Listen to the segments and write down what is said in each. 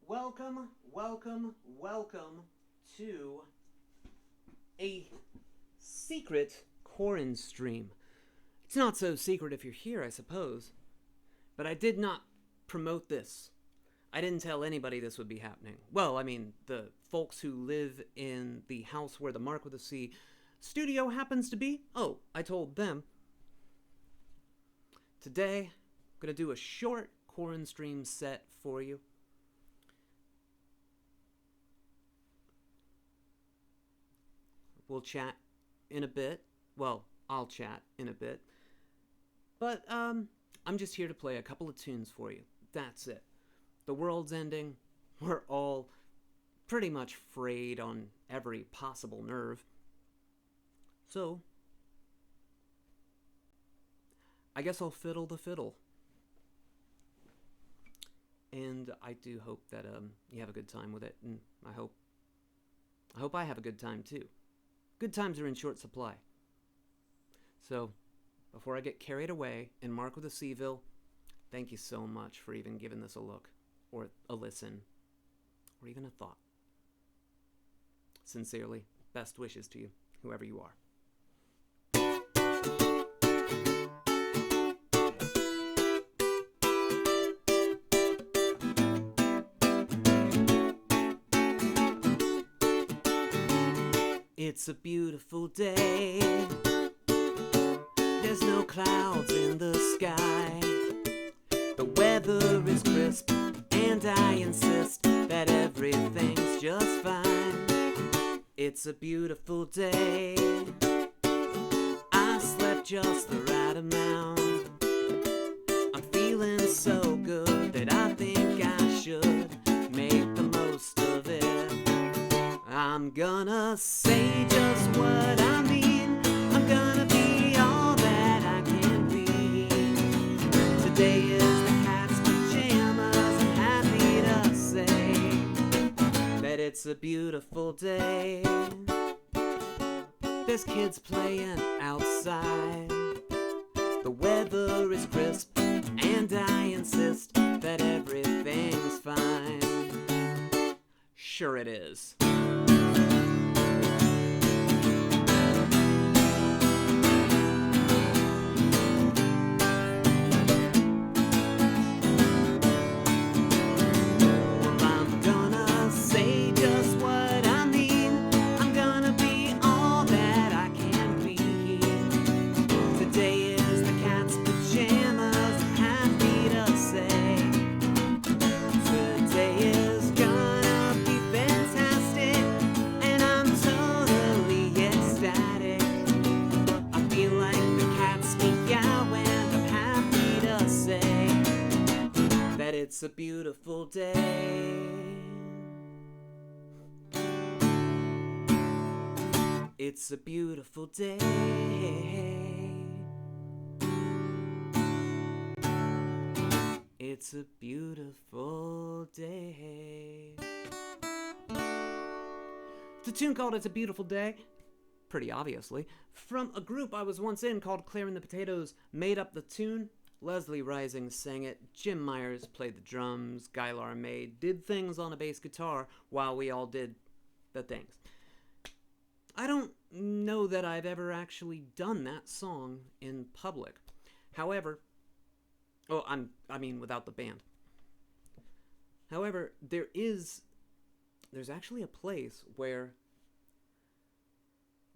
Welcome, welcome, welcome to a secret QuaranStream. It's not so secret if you're here, I suppose. But I did not promote this. I didn't tell anybody this would be happening. Well, I mean, the folks who live in the house where the Marc with a C studio happens to be. Oh, I told them. Today, I'm going to do a short QuaranStream set for you. We'll chat in a bit. Well, I'll chat in a bit. But, I'm just here to play a couple of tunes for you. That's it. The world's ending. We're all pretty much frayed on every possible nerve. So, I guess I'll fiddle the fiddle. And I do hope that you have a good time with it, and I hope I have a good time too. Good times are in short supply. So, before I get carried away and Marc with a Cville, thank you so much for even giving this a look, or a listen, or even a thought. Sincerely, best wishes to you, whoever you are. It's a beautiful day. There's no clouds in the sky. The weather is crisp, and I insist that everything's just fine. It's a beautiful day. I slept just the right amount. I'm feeling so good that I think I should make the most of it. I'm gonna say just what I mean. I'm gonna be all that I can be. Today is the cat's pajamas. I'm happy to say that it's a beautiful day. There's kids playing outside. The weather is crisp, and I insist that everything's fine. Sure it is. It's a beautiful day. It's a beautiful day. It's a beautiful day. It's a tune called It's a Beautiful Day, pretty obviously, from a group I was once in called Claire and the Potatoes. Made up the tune. Leslie Rising sang it, Jim Myers played the drums, Guylar May did things on a bass guitar while we all did the things. I don't know that I've ever actually done that song in public. However, I mean without the band. However, there's actually a place where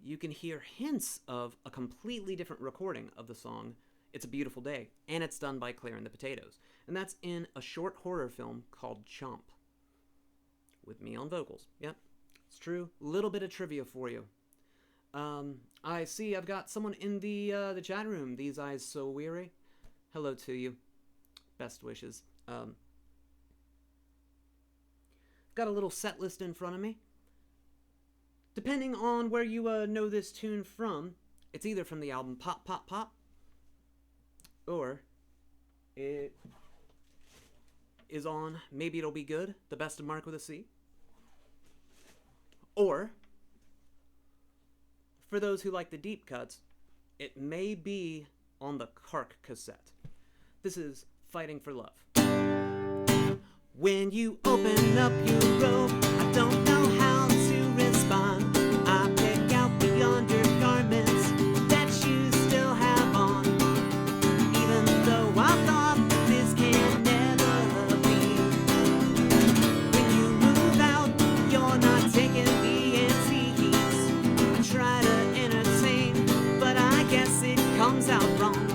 you can hear hints of a completely different recording of the song It's a Beautiful Day, and it's done by Claire and the Potatoes. And that's in a short horror film called Chomp, with me on vocals. Yep, it's true. A little bit of trivia for you. I see I've got someone in the chat room. These eyes so weary. Hello to you. Best wishes. Got a little set list in front of me. Depending on where you know this tune from, it's either from the album Pop Pop Pop, or it is on Maybe It'll Be Good, the best of Marc with a C. Or, for those who like the deep cuts, it may be on the Kark cassette. This is Fighting for Love. When you open up your robe, I don't know how to respond. I pick out the undergarments that you still have on, even though I thought that this can never be. When you move out, you're not taking the antiques. I try to entertain, but I guess it comes out wrong.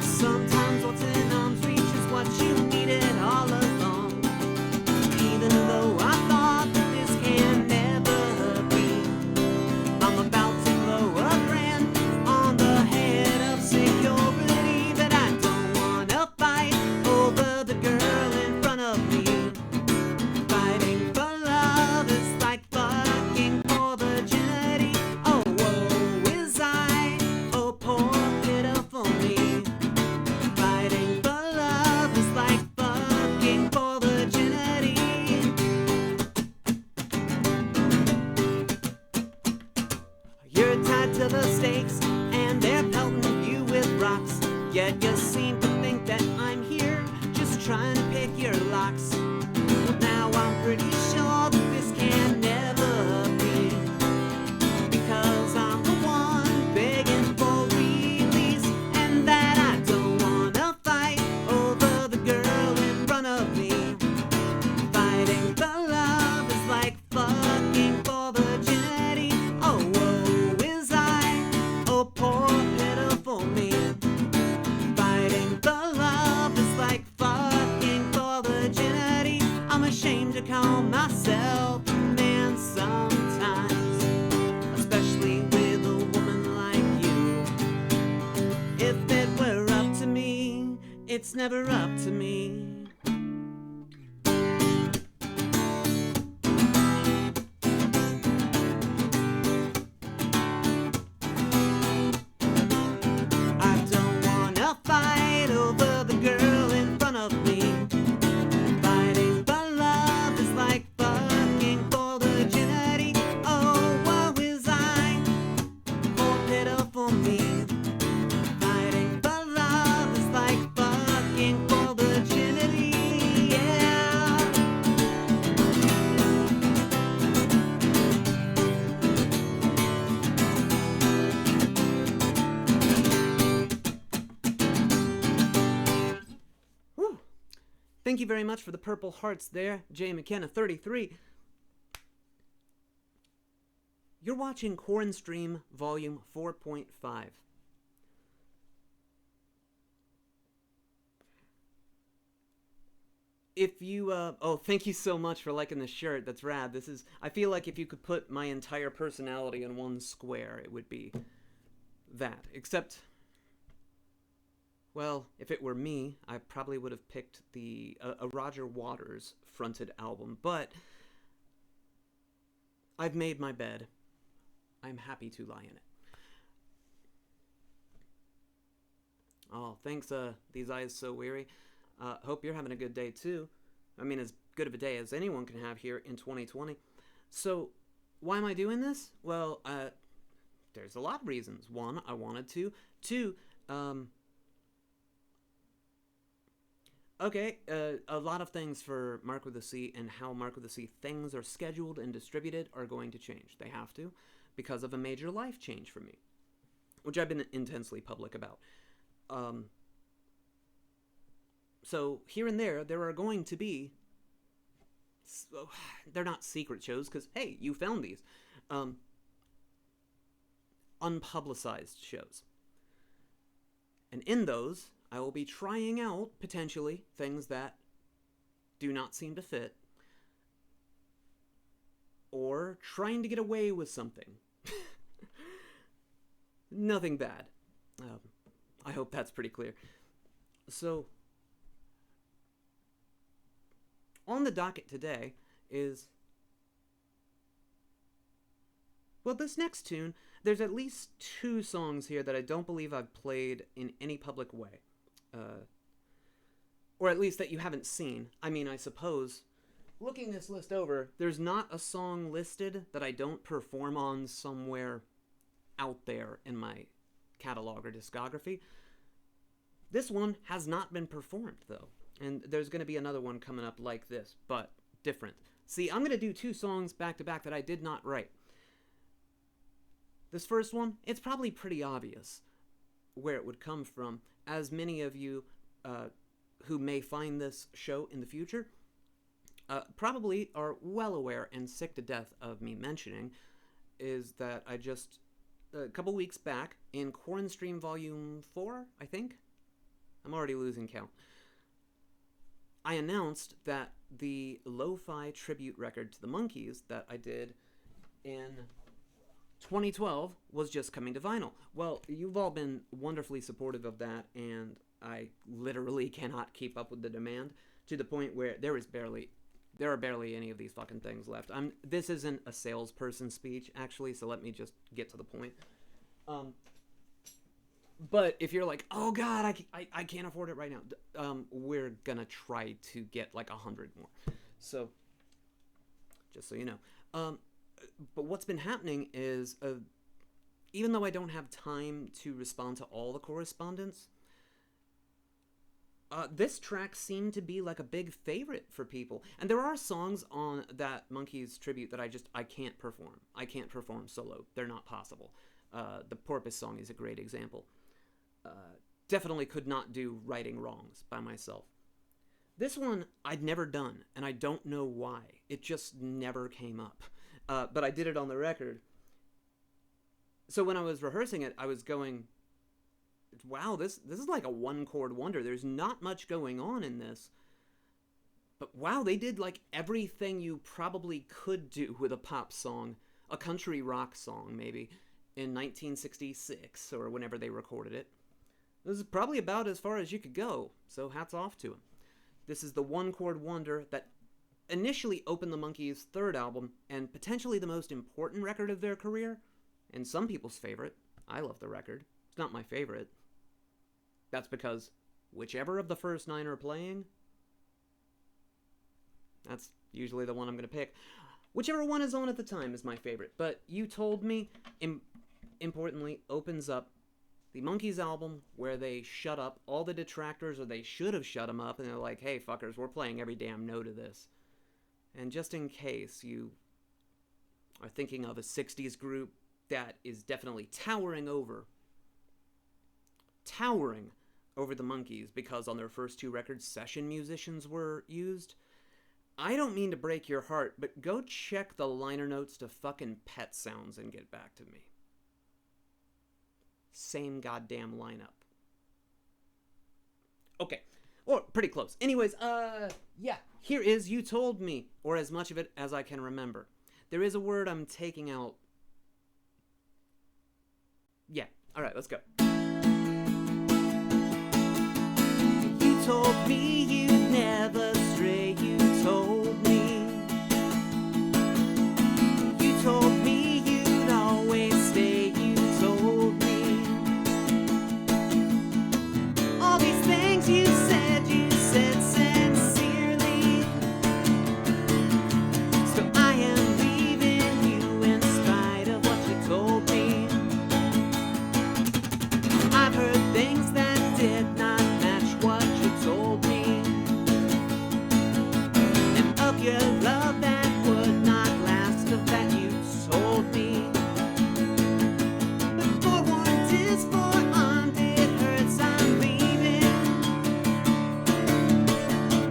Sometimes what's in arm's reach is what you needed all along. Even though I thought that this can never be, I'm about to blow a grand on the head of security. But I don't wanna fight over the girl in front of me. Fighting for love is like fucking for virginity. Oh, woe is I, oh poor pitiful me. Fighting for love is like fucking for virginity. You're tied to the stakes and they're pelting you with rocks. Yet you seem to think that I'm here just trying to pick your locks. Well, now I'm pretty sure that this can never be, because I'm the one begging for release, and that I don't wanna fight over the girl in front of me. Fighting for love is like fucking for virginity. Oh, woe is I, oh poor pitiful me. Fighting for love is like fucking for virginity. I'm ashamed to call myself a man sometimes, especially with a woman like you. If it were up to me, it's never up to me. I don't wanna fight over the girl in front of me. Fighting for love is like fucking for virginity. Oh, woe is I, poor pitiful me. Fighting for love is like fucking for virginity. Yeah. Whew. Thank you very much for the purple hearts there, Jay McKenna 33. You're watching QuaranStream Volume 4.5. If you, oh, thank you so much for liking the shirt. That's rad. This is, I feel like if you could put my entire personality in one square, it would be that. Except, well, if it were me, I probably would have picked the a Roger Waters fronted album. But I've made my bed. I'm happy to lie in it. Oh, thanks, These Eyes So Weary. Hope you're having a good day, too. I mean, as good of a day as anyone can have here in 2020. So, why am I doing this? Well, there's a lot of reasons. One, I wanted to. Two, okay, a lot of things for Marc with a C and how Marc with a C things are scheduled and distributed are going to change. They have to, because of a major life change for me, which I've been intensely public about. So here and there are going to be, they're not secret shows, because, hey, you found these, unpublicized shows. And in those, I will be trying out, potentially, things that do not seem to fit, or trying to get away with something. Nothing bad. I hope that's pretty clear. So, on the docket today is, well, this next tune, there's at least 2 songs here that I don't believe I've played in any public way. Or at least that you haven't seen. I mean, I suppose, looking this list over, there's not a song listed that I don't perform on somewhere out there in my catalog or discography. This one has not been performed, though. And there's going to be another one coming up like this, but different. See, I'm going to do 2 songs back to back that I did not write. This first one, it's probably pretty obvious where it would come from, as many of you who may find this show in the future probably are well aware and sick to death of me mentioning, is that I just, a couple weeks back, in QuaranStream Volume 4, I think? I'm already losing count. I announced that the lo-fi tribute record to the Monkees that I did in 2012 was just coming to vinyl. Well, you've all been wonderfully supportive of that, and I literally cannot keep up with the demand to the point where there are barely any of these fucking things left. This isn't a salesperson speech, actually, so let me just get to the point. But if you're like, oh god, I can't afford it right now, we're gonna try to get like 100 more. So, just so you know. But what's been happening is, even though I don't have time to respond to all the correspondence, this track seemed to be like a big favorite for people. And there are songs on that Monkees tribute that I can't perform. I can't perform solo. They're not possible. The Porpoise song is a great example. Definitely could not do Righting Wrongs by myself. This one I'd never done, and I don't know why. It just never came up. But I did it on the record. So when I was rehearsing it, I was going, wow, this is like a one-chord wonder. There's not much going on in this. But wow, they did like everything you probably could do with a pop song, a country rock song maybe, in 1966 or whenever they recorded it. This is probably about as far as you could go, so hats off to them. This is the one-chord wonder that initially opened the Monkees' third album, and potentially the most important record of their career, and some people's favorite. I love the record. It's not my favorite. That's because whichever of the first 9 are playing, that's usually the one I'm going to pick. Whichever one is on at the time is my favorite, but You Told Me, importantly, opens up the Monkees album where they shut up all the detractors, or they should have shut them up, and they're like, hey, fuckers, we're playing every damn note of this. And just in case you are thinking of a 60s group that is definitely towering over the Monkees because on their first 2 records, session musicians were used, I don't mean to break your heart, but go check the liner notes to fucking Pet Sounds and get back to me. Same goddamn lineup. Okay. Or pretty close. Anyways, yeah. Here is You Told Me, or as much of it as I can remember. There is a word I'm taking out. Yeah. Alright, let's go. You told me you'd never stray. You told me. You told me you'd always stay. You told me. All these things you said sincerely. So I am leaving you in spite of what you told me. I've heard things that did not match what you told me, and of your love that would not last, of that you told me. But forewarned is forearmed, it hurts, I'm leaving.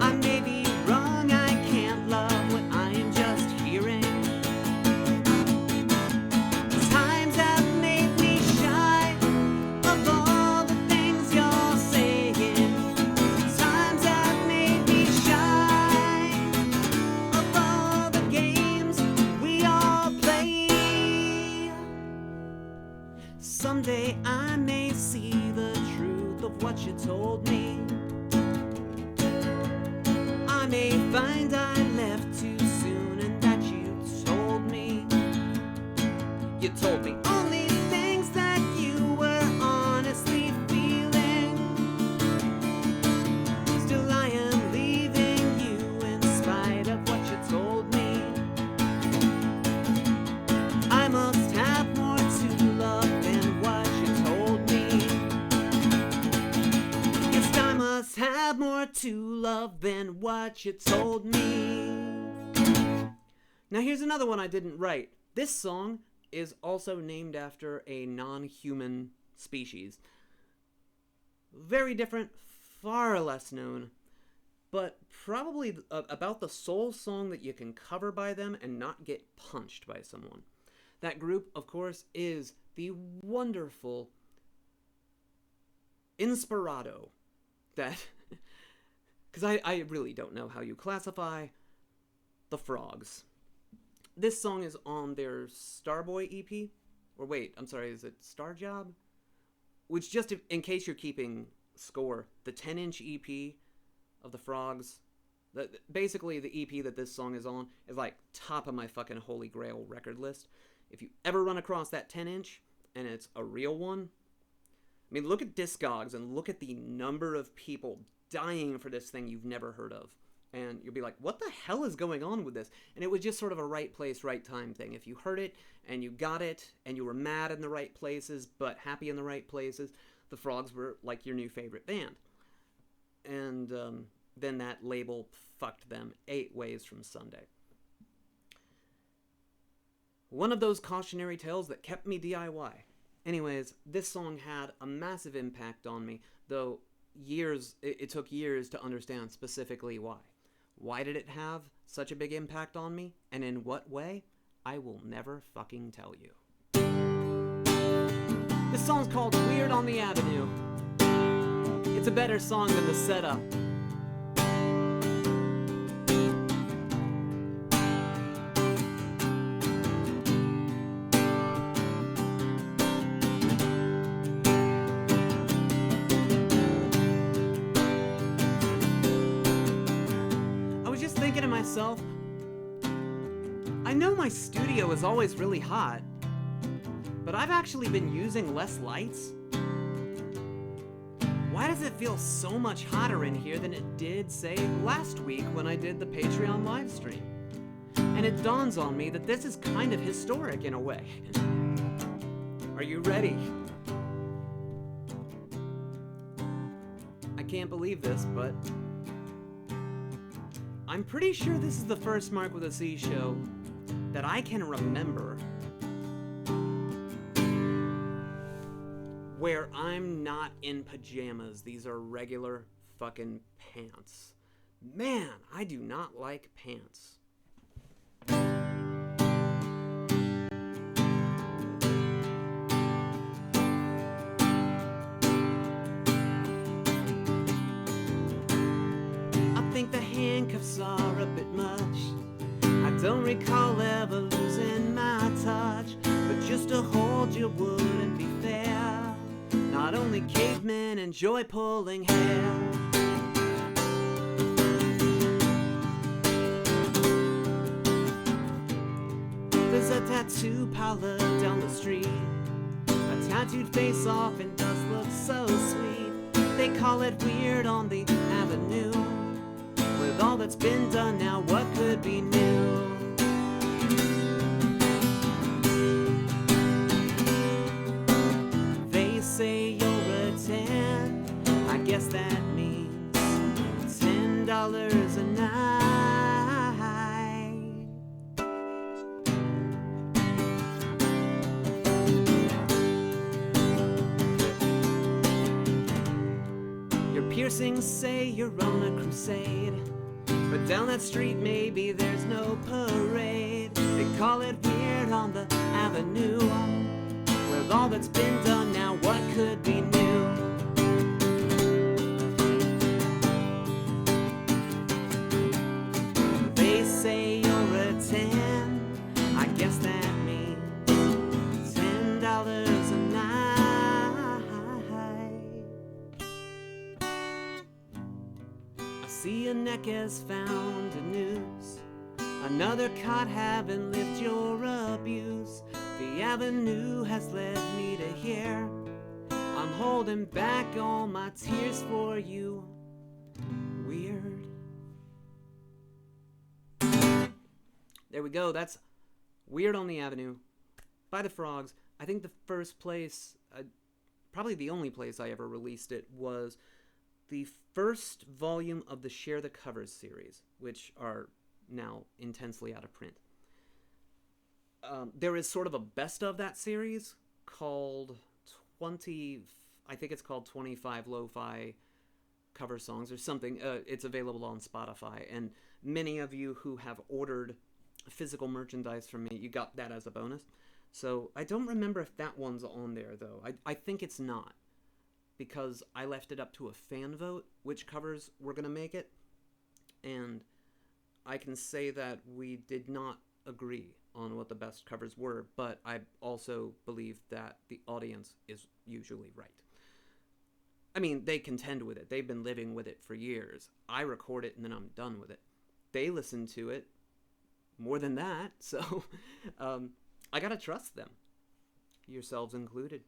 I may be wrong, I can't love what I am just hearing. Times have made me shy of all the things you're saying. Times have made me shy of all the games we all play. Someday I may see the truth of what you told me. I may find I left too soon and that you told me. You told me only things that you were honestly feeling. Still I am leaving you in spite of what you told me. I must have more to love than what you told me. Yes, I must have more to love love than what you told me. Now here's another one I didn't write. This song is also named after a non-human species. Very different, far less known, but probably about the sole song that you can cover by them and not get punched by someone. That group, of course, is the wonderful Inspirado. That, because I really don't know how you classify the Frogs. This song is on their Starboy EP. Or wait, I'm sorry, is it Star Job? Which, just in case you're keeping score, the 10-inch EP of the Frogs, basically the EP that this song is on, is like top of my fucking holy grail record list. If you ever run across that 10-inch, and it's a real one, I mean, look at Discogs and look at the number of people dying for this thing you've never heard of. And you'll be like, what the hell is going on with this? And it was just sort of a right place, right time thing. If you heard it, and you got it, and you were mad in the right places, but happy in the right places, the Frogs were like your new favorite band. And then that label fucked them 8 ways from Sunday. One of those cautionary tales that kept me DIY. Anyways, this song had a massive impact on me, though it took years to understand specifically why. Why did it have such a big impact on me, and in what way? I will never fucking tell you. This song's called Weird on the Avenue. It's a better song than the setup. Myself, I know my studio is always really hot, but I've actually been using less lights. Why does it feel so much hotter in here than it did, say, last week when I did the Patreon live stream? And it dawns on me that this is kind of historic in a way. Are you ready? I can't believe this, but I'm pretty sure this is the first Marc with a C show that I can remember where I'm not in pajamas. These are regular fucking pants. Man, I do not like pants. Handcuffs are a bit much. I don't recall ever losing my touch, but just to hold you wouldn't be fair. Not only cavemen enjoy pulling hair. There's a tattoo parlor down the street. A tattooed face often does look so sweet. They call it Weird on the Avenue. With all that's been done now, what could be new? They say you're a 10. I guess that means $10 a night. Your piercings say you're on a crusade, but down that street maybe there's no parade. They call it Weird on the Avenue. With all that's been done now, what could be new? They say you're a 10. I guess that means $10 a night. I see your neck has found a noose. Another caught having lived your abuse. The avenue has led me to here. I'm holding back all my tears for you. Weird. There we go. That's Weird on the Avenue by the Frogs. I think the first place, probably the only place I ever released it was the first volume of the Share the Covers series, which are now intensely out of print. There is sort of a best of that series called 20, I think it's called 25 Lo-Fi Cover Songs or something. It's available on Spotify, and many of you who have ordered physical merchandise from me, you got that as a bonus. So I don't remember if that one's on there, though. I think it's not, because I left it up to a fan vote which covers were going to make it, and I can say that we did not agree on what the best covers were, but I also believe that the audience is usually right. I mean, they contend with it. They've been living with it for years. I record it and then I'm done with it. They listen to it more than that, so I gotta trust them, yourselves included.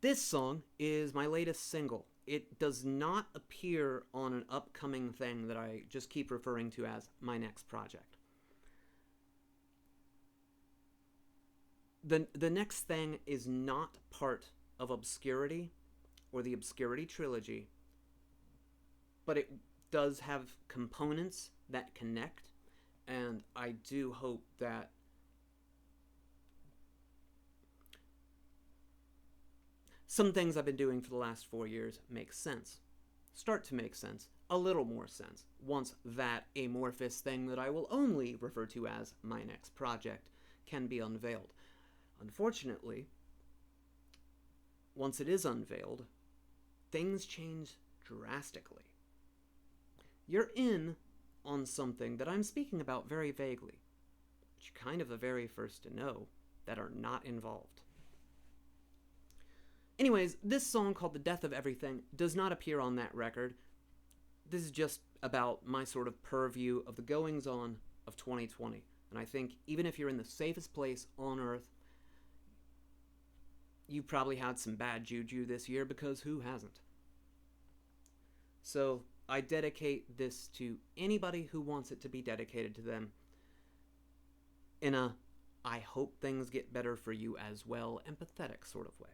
This song is my latest single. It does not appear on an upcoming thing that I just keep referring to as my next project. The next thing is not part of Obscurity or the Obscurity trilogy, but it does have components that connect, and I do hope that some things I've been doing for the last 4 years make sense. Start to make sense. A little more sense. Once that amorphous thing that I will only refer to as my next project can be unveiled. Unfortunately, once it is unveiled, things change drastically. You're in on something that I'm speaking about very vaguely, but you're kind of the very first to know that are not involved. Anyways, this song called The Death of Everything does not appear on that record. This is just about my sort of purview of the goings-on of 2020. And I think even if you're in the safest place on Earth, you probably had some bad juju this year, because who hasn't? So I dedicate this to anybody who wants it to be dedicated to them in a I hope things get better for you as well, empathetic sort of way.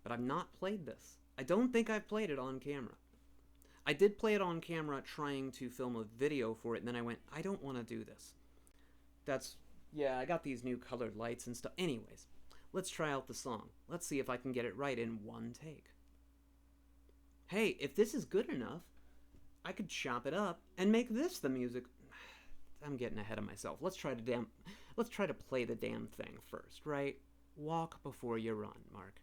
But I've not played this. I don't think I've played it on camera. I did play it on camera trying to film a video for it, and then I went, I don't want to do this. I got these new colored lights and stuff. Anyways, let's try out the song. Let's see if I can get it right in one take. Hey, if this is good enough, I could chop it up and make this the music. I'm getting ahead of myself. Let's try to play the damn thing first, right? Walk before you run, Mark.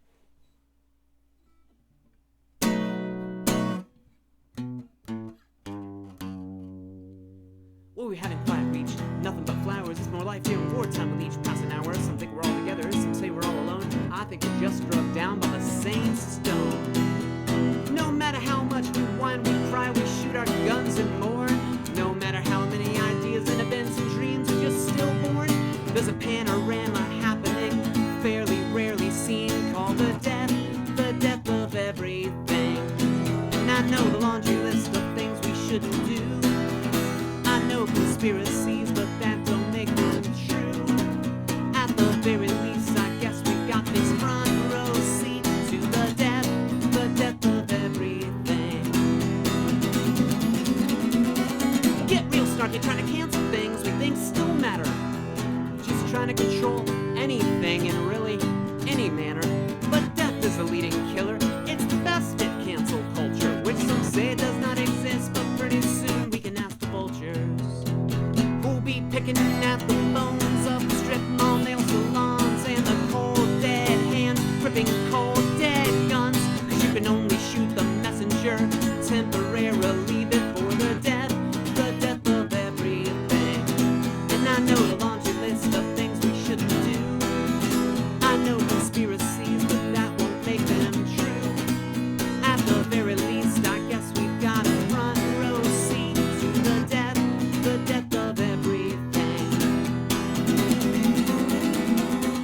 Well, we haven't quite reached nothing but flowers. It's more life here in wartime with each passing hour. Some think we're all together, some say we're all alone. I think we're just struck down by the same stone. No matter how much we whine, we cry, we shoot our guns and more. No matter how many ideas and events and dreams are just stillborn, there's a panorama happening, fairly rarely seen, called the death of everything. And I know the laundry list of things we shouldn't do. I know conspiracies, but that don't make them true. At the very least, I guess we got this front row seat to the death of everything. Get real snarky, trying to cancel things we think still matter. Just trying to control anything in really any manner. But death is the leading killer. It's the best at cancel culture, which some say does not exist, but pretty soon we can ask the vultures who'll be picking at the bones of the strip mall nail salons and the cold dead hands gripping cold dead guns. 'Cause you can only shoot the messenger temporarily before the death of everything. And I know the laundry list of things we shouldn't do. I know conspiracies, but that won't make them true. At the very least, I guess we've got a front row seat to the death of everything.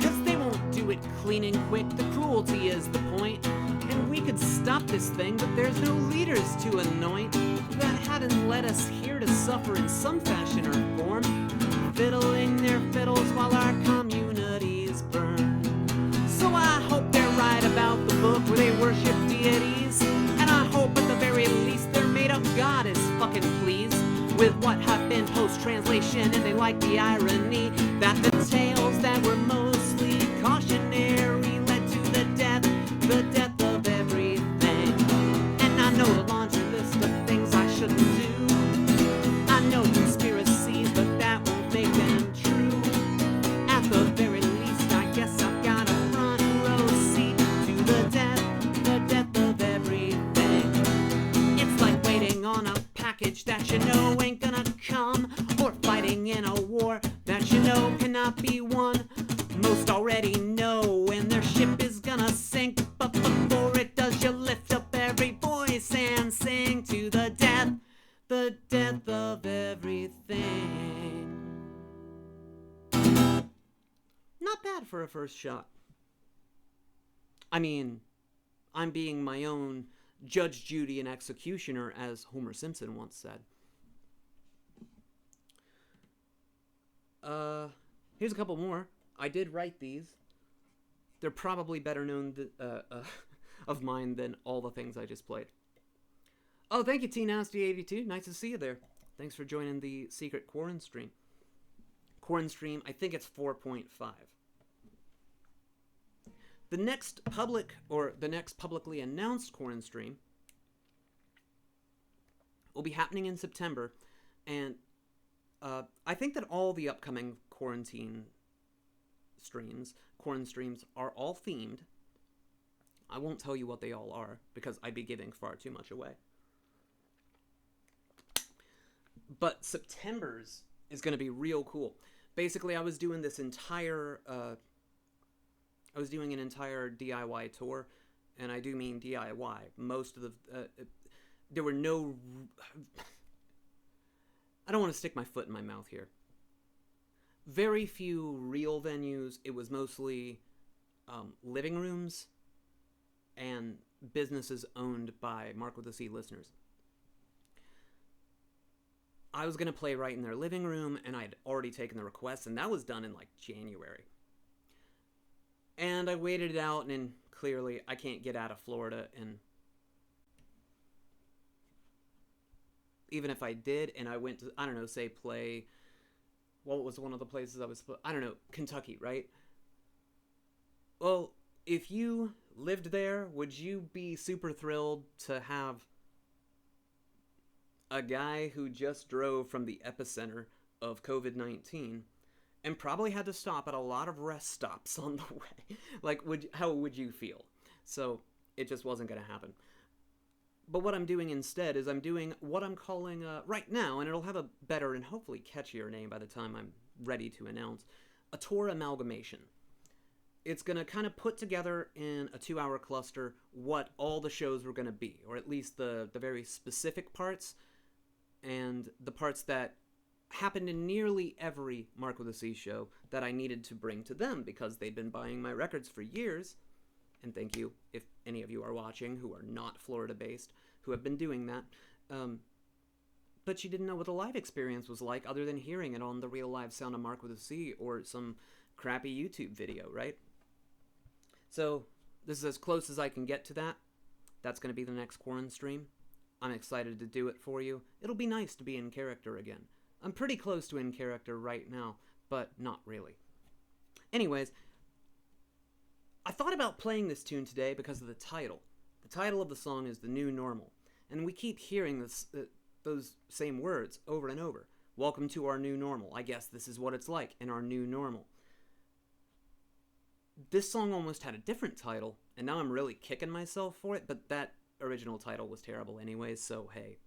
'Cause they won't do it clean and quick, the cruelty is the point. And we could stop this thing, but there's no leaders to anoint that hadn't led us here to suffer in some fashion or form, fiddling their fiddles while our communities burn. So I hope they're right about the book where they worship deities. And I hope at the very least their made-up God is fucking pleased with what have been post-translation, and they like the irony that the tales that were mostly cautionary led to the death of everything. And I know a laundry list of things I shouldn't do. I know conspiracies, but that won't make them true. At the very least, I guess I've got a front row seat to the death of everything. It's like waiting on a package that you know ain't gonna come, or fighting in a war that you know cannot be won. Most already know when their ship is gonna sink, but before it does, you lift up every voice and sing to the death of everything. Not bad for a first shot. I mean, I'm being my own Judge, Judy, and executioner, as Homer Simpson once said. Here's a couple more. I did write these. They're probably better known of mine than all the things I just played. Oh, thank you, T-Nasty82. Nice to see you there. Thanks for joining the secret QuaranStream. QuaranStream, I think it's 4.5. The next publicly announced QuaranStream will be happening in September, and I think that all the upcoming QuaranStreams are all themed. I won't tell you what they all are, because I'd be giving far too much away. But September's is going to be real cool. Basically, I was doing an entire DIY tour, and I do mean DIY. Most of the there were no. I don't want to stick my foot in my mouth here. Very few real venues. It was mostly living rooms and businesses owned by Marc with a C listeners. I was going to play right in their living room, and I'd already taken the request, and that was done in like January. And I waited it out, and clearly I can't get out of Florida, and even if I did, and I went to, I don't know, say play, what was one of the places I was, I don't know, Kentucky, right? Well, if you lived there, would you be super thrilled to have a guy who just drove from the epicenter of COVID-19 and probably had to stop at a lot of rest stops on the way? Like, how would you feel? So it just wasn't going to happen. But what I'm doing instead is I'm doing what I'm calling right now, and it'll have a better and hopefully catchier name by the time I'm ready to announce, a tour amalgamation. It's going to kind of put together in a 2-hour cluster what all the shows were going to be, or at least the very specific parts, and the parts that happened in nearly every Marc with a C show that I needed to bring to them because they'd been buying my records for years. And thank you if any of you are watching who are not Florida-based, who have been doing that. But you didn't know what the live experience was like other than hearing it on the real live sound of Marc with a C or some crappy YouTube video, right? So this is as close as I can get to that. That's going to be the next QuaranStream. I'm excited to do it for you. It'll be nice to be in character again. I'm pretty close to in character right now, but not really. Anyways, I thought about playing this tune today because of the title. The title of the song is The New Normal, and we keep hearing those same words over and over. Welcome to our new normal. I guess this is what it's like in our new normal. This song almost had a different title, and now I'm really kicking myself for it, but that original title was terrible anyways, so hey.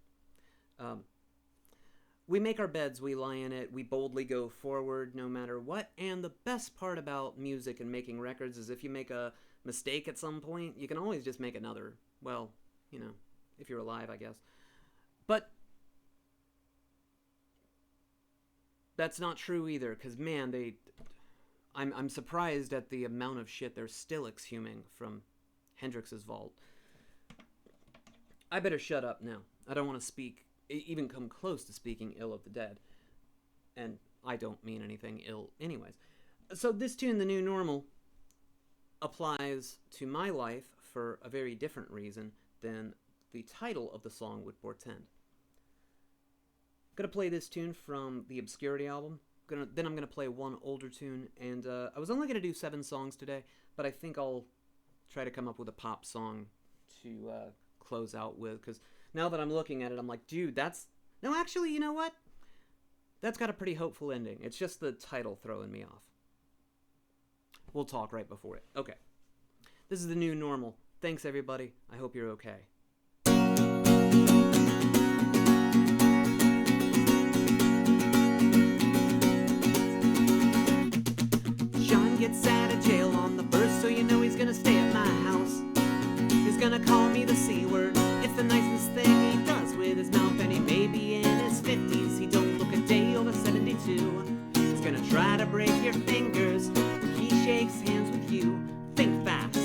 We make our beds, we lie in it, we boldly go forward no matter what, and the best part about music and making records is if you make a mistake at some point, you can always just make another. Well, you know, if you're alive, I guess. But that's not true either, because man, I'm surprised at the amount of shit they're still exhuming from Hendrix's vault. I better shut up now. I don't want to speak, even come close to speaking ill of the dead. And I don't mean anything ill anyways. So this tune, The New Normal, applies to my life for a very different reason than the title of the song would portend. Gonna play this tune from the Obscurity album. Then I'm gonna play one older tune, and I was only gonna do 7 songs today, but I think I'll try to come up with a pop song to close out with, because now that I'm looking at it, I'm like, dude, no, actually, you know what? That's got a pretty hopeful ending. It's just the title throwing me off. We'll talk right before it. Okay. This is the new normal. Thanks, everybody. I hope you're okay. Sean gets out of jail on the 1st, so you know he's gonna stay at my house. He's gonna call me the C word. It's the nicest thing he does with his mouth, and he may be in his 50s. He don't look a day over 72. He's gonna try to break your fingers when he shakes hands with you. Think fast.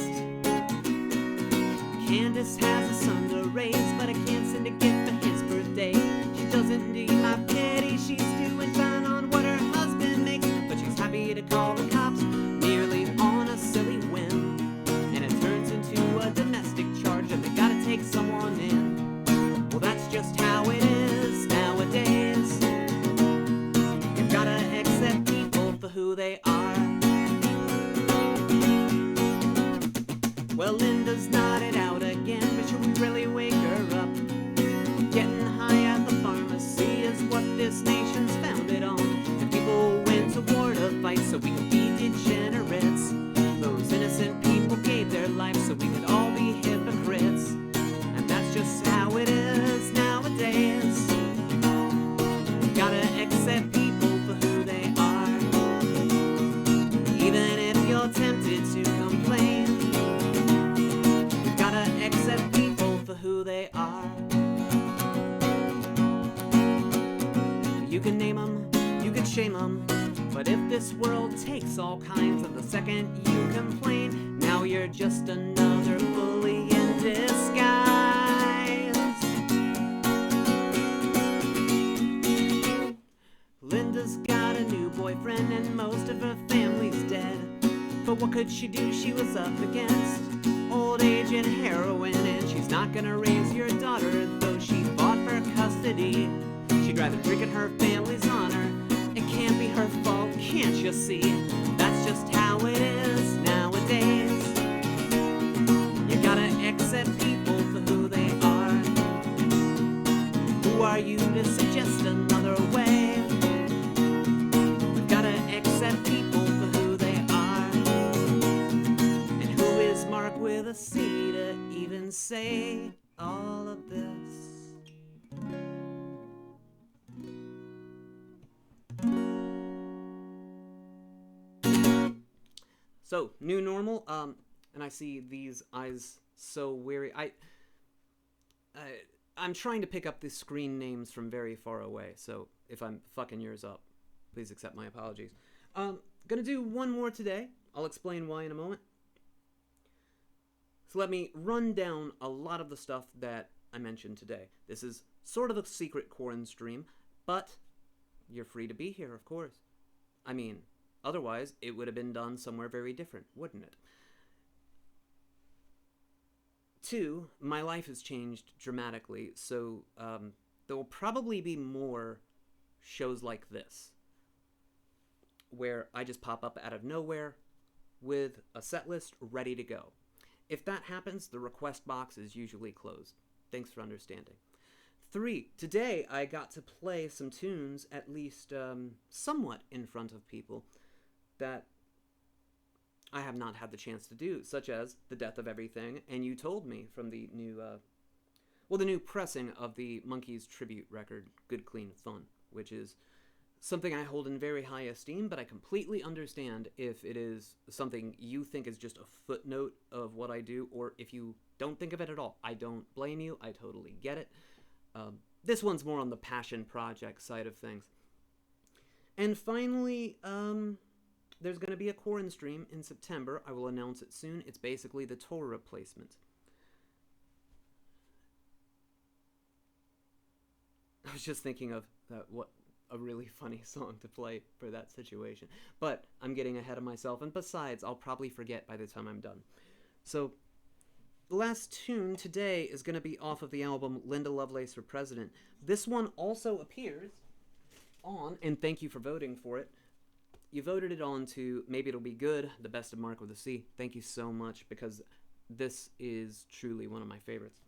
Candace has a son to raise, but I can't send a gift for his birthday. She doesn't need my pity. She's doing fine on what her husband makes, but she's happy to call the cops merely on a silly whim. And it turns into a domestic charge, and they gotta take someone in. Well, that's just how it is nowadays. You've gotta accept people for who they are. Well, Linda's nodded out again, but should we really wake her up? Getting high at the pharmacy is what this nation's founded on. And people went to war to fight so we could be degenerates. Those innocent people gave their lives so we could all be hypocrites. And that's just how it is nowadays. You gotta accept people for who they are. Even if you're tempted to complain, you gotta accept people for who they are. You can name them, you can shame them, but if this world takes all kinds of the second you complain, now you're just another bully in disguise. Linda's got a new boyfriend and most of her family's dead. But what could she do? She was up against old age and heroin, and she's not gonna raise your daughter, though she fought for custody. She'd rather drink in her family's honor. It can't be her fault, can't you see? That's just how it is nowadays. You gotta accept people for who they are. Who are you to suggest another way? We've gotta accept people for who they are. And who is Marc with a C to even say all of this? So, new normal, and I see these eyes so weary. I'm trying to pick up the screen names from very far away, so if I'm fucking yours up, please accept my apologies. Gonna do one more today. I'll explain why in a moment. So let me run down a lot of the stuff that I mentioned today. This is sort of a secret QuaranStream, but you're free to be here, of course. I mean, otherwise, it would have been done somewhere very different, wouldn't it? 2, my life has changed dramatically, so there will probably be more shows like this, where I just pop up out of nowhere with a set list ready to go. If that happens, the request box is usually closed. Thanks for understanding. 3, today I got to play some tunes, at least somewhat in front of people, that I have not had the chance to do, such as The Death of Everything, and You Told Me from the new, the new pressing of the Monkees tribute record, Good Clean Fun, which is something I hold in very high esteem, but I completely understand if it is something you think is just a footnote of what I do, or if you don't think of it at all. I don't blame you. I totally get it. This one's more on the passion project side of things. And finally, there's going to be a QuaranStream in September. I will announce it soon. It's basically the Torah replacement. I was just thinking of what a really funny song to play for that situation. But I'm getting ahead of myself, and besides, I'll probably forget by the time I'm done. So, the last tune today is going to be off of the album Linda Lovelace for President. This one also appears on, and thank you for voting for it. You voted it on to Maybe It'll Be Good, the best of Marc with a C. Thank you so much, because this is truly one of my favorites.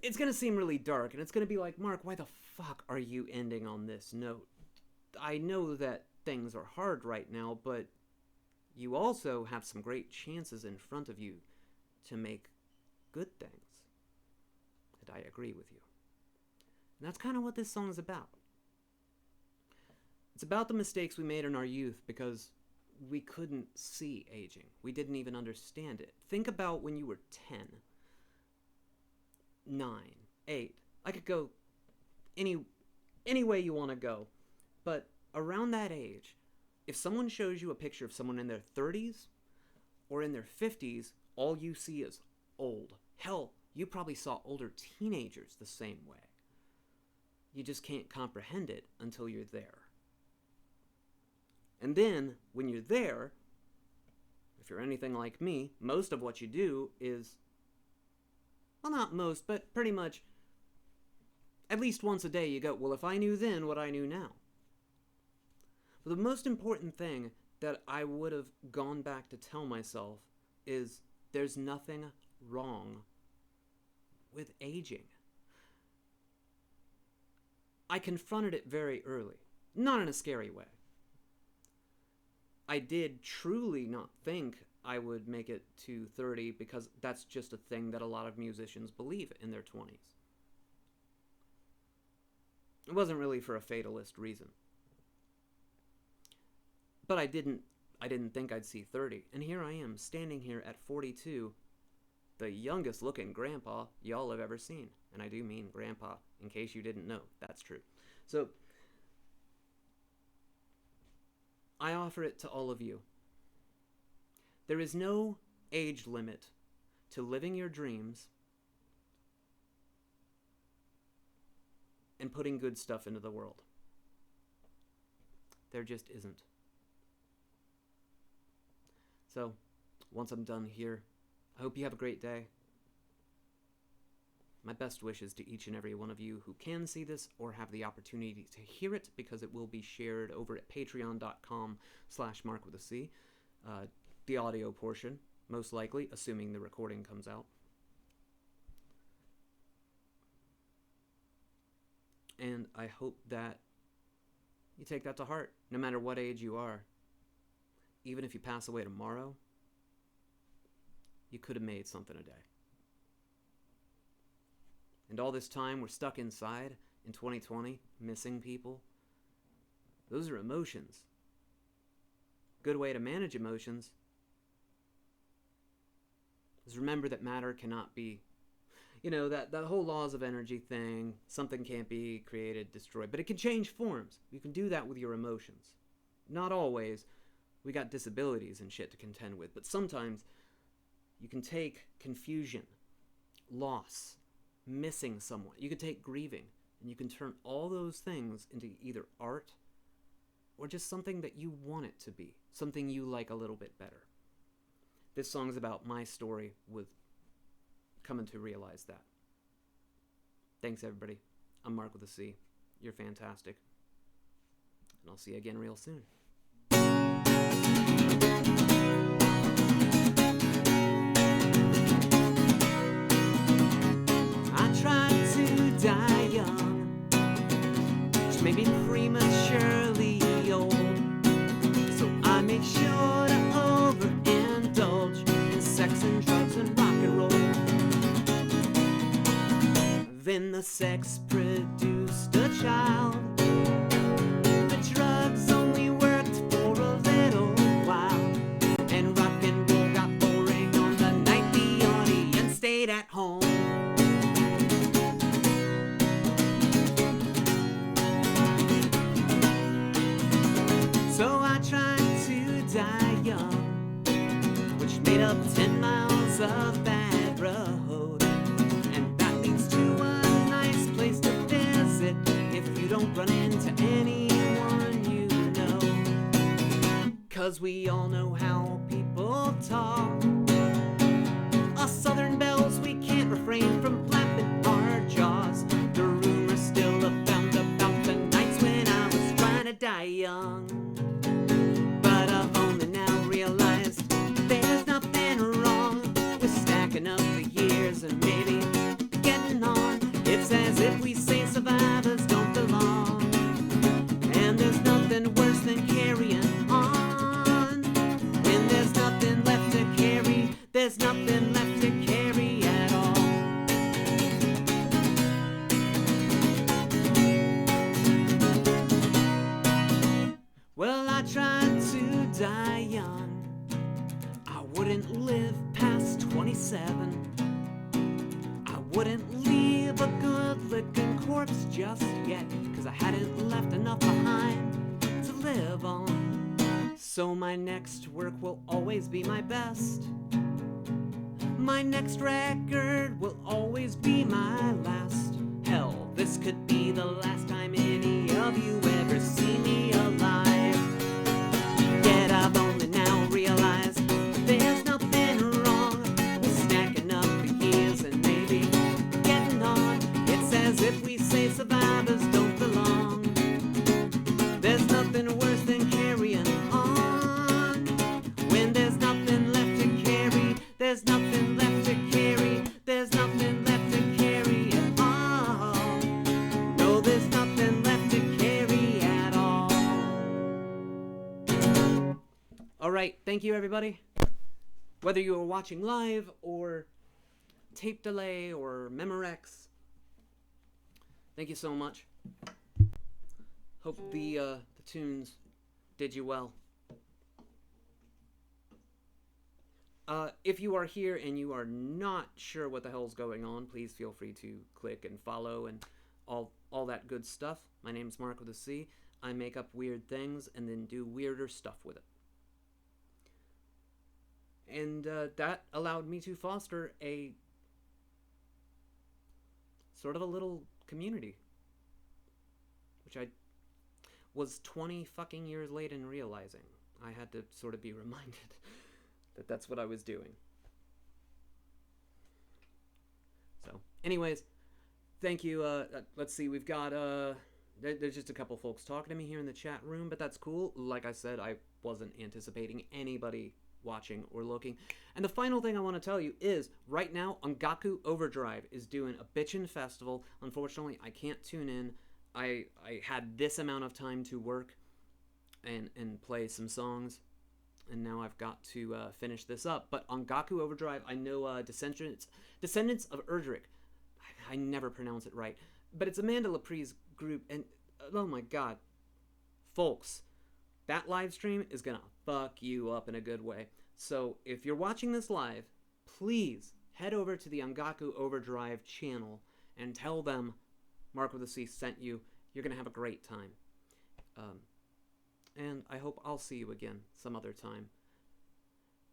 It's going to seem really dark, and it's going to be like, Marc, why the fuck are you ending on this note? I know that things are hard right now, but you also have some great chances in front of you to make good things. And I agree with you. And that's kind of what this song is about. It's about the mistakes we made in our youth because we couldn't see aging. We didn't even understand it. Think about when you were 10, 9, 8. I could go any way you want to go. But around that age, if someone shows you a picture of someone in their 30s or in their 50s, all you see is old. Hell, you probably saw older teenagers the same way. You just can't comprehend it until you're there. And then, when you're there, if you're anything like me, most of what you do is, well, not most, but pretty much, at least once a day you go, well, if I knew then what I knew now. But the most important thing that I would have gone back to tell myself is there's nothing wrong with aging. I confronted it very early, not in a scary way. I did truly not think I would make it to 30 because that's just a thing that a lot of musicians believe in their 20s. It wasn't really for a fatalist reason. But I didn't think I'd see 30. And here I am, standing here at 42, the youngest looking grandpa y'all have ever seen. And I do mean grandpa, in case you didn't know. That's true. So, I offer it to all of you. There is no age limit to living your dreams and putting good stuff into the world. There just isn't. So, once I'm done here, I hope you have a great day. My best wishes to each and every one of you who can see this or have the opportunity to hear it, because it will be shared over at patreon.com/Marc with a C. The audio portion, most likely, assuming the recording comes out. And I hope that you take that to heart, no matter what age you are. Even if you pass away tomorrow, you could have made something a day. And all this time we're stuck inside in 2020, missing people. Those are emotions. Good way to manage emotions is remember that matter cannot be, that whole laws of energy thing, something can't be created, destroyed, but it can change forms. You can do that with your emotions. Not always. We got disabilities and shit to contend with, but sometimes you can take confusion, loss, missing someone. You can take grieving, and you can turn all those things into either art or just something that you want it to be, something you like a little bit better. This song's about my story with coming to realize that. Thanks, everybody. I'm Marc with a C. You're fantastic. And I'll see you again real soon. Die young, which made me prematurely old. So I make sure to overindulge in sex and drugs and rock and roll. Then the sex produced a child. The drugs only worked for a little while, and rock and roll got boring on the night the audience stayed at home. Made up 10 miles of bad road, and that leads to a nice place to visit if you don't run there's nothing left to carry at all. Well, I tried to die young. I wouldn't live past 27. I wouldn't leave a good-looking corpse just yet, 'cause I hadn't left enough behind to live on. So my next work will always be my best. My next record will always be my last. Hell, this could be the last time any of you ever see me alive. Yet I've only now realized there's nothing wrong with stacking up the years and maybe getting on. It's as if we say survivors don't belong. There's nothing worse than carrying on. When there's nothing left to carry, there's nothing left to carry, there's nothing left to carry at all. No, there's nothing left to carry at all. Alright, thank you everybody. Whether you are watching live or tape delay or Memorex, thank you so much. Hope the tunes did you well. If you are here and you are not sure what the hell's going on, please feel free to click and follow and all that good stuff. My name's Marc with a C. I make up weird things and then do weirder stuff with it. And that allowed me to foster a sort of a little community, which I was 20 fucking years late in realizing. I had to sort of be reminded that that's what I was doing. So, anyways, thank you. Let's see, we've got, there's just a couple folks talking to me here in the chat room, but that's cool. Like I said, I wasn't anticipating anybody watching or looking. And the final thing I want to tell you is, right now, Ongaku Overdrive is doing a bitchin' festival. Unfortunately, I can't tune in. I had this amount of time to work and play some songs, and now I've got to finish this up. But Ongaku Overdrive, I know Descendants of Erdrick. I never pronounce it right. But it's Amanda Lepre's group, and oh my god. Folks, that live stream is gonna fuck you up in a good way. So if you're watching this live, please head over to the Ongaku Overdrive channel and tell them Marc with a C sent you. You're gonna have a great time. And I hope I'll see you again some other time.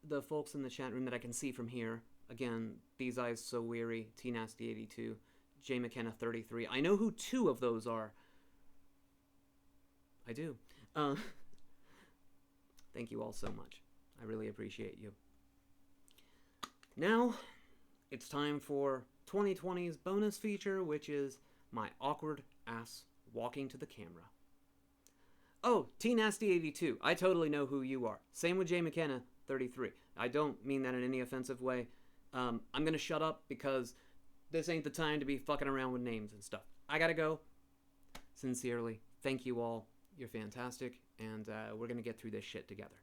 The folks in the chat room that I can see from here, again, These Eyes So Weary, T Nasty 82, J McKenna 33. I know who 2 of those are. I do. Thank you all so much. I really appreciate you. Now, it's time for 2020's bonus feature, which is my awkward ass walking to the camera. Oh, T Nasty 82. I totally know who you are. Same with J McKenna 33. I don't mean that in any offensive way. I'm gonna shut up because this ain't the time to be fucking around with names and stuff. I gotta go. Sincerely, thank you all. You're fantastic, and we're gonna get through this shit together.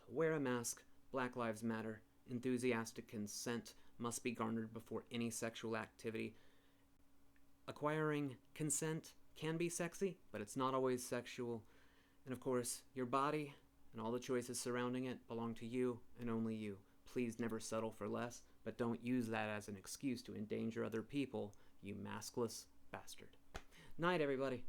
Wear a mask. Black Lives Matter. Enthusiastic consent must be garnered before any sexual activity. Acquiring consent can be sexy, but it's not always sexual. And of course, your body and all the choices surrounding it belong to you and only you. Please never settle for less, but don't use that as an excuse to endanger other people, you maskless bastard. Night, everybody.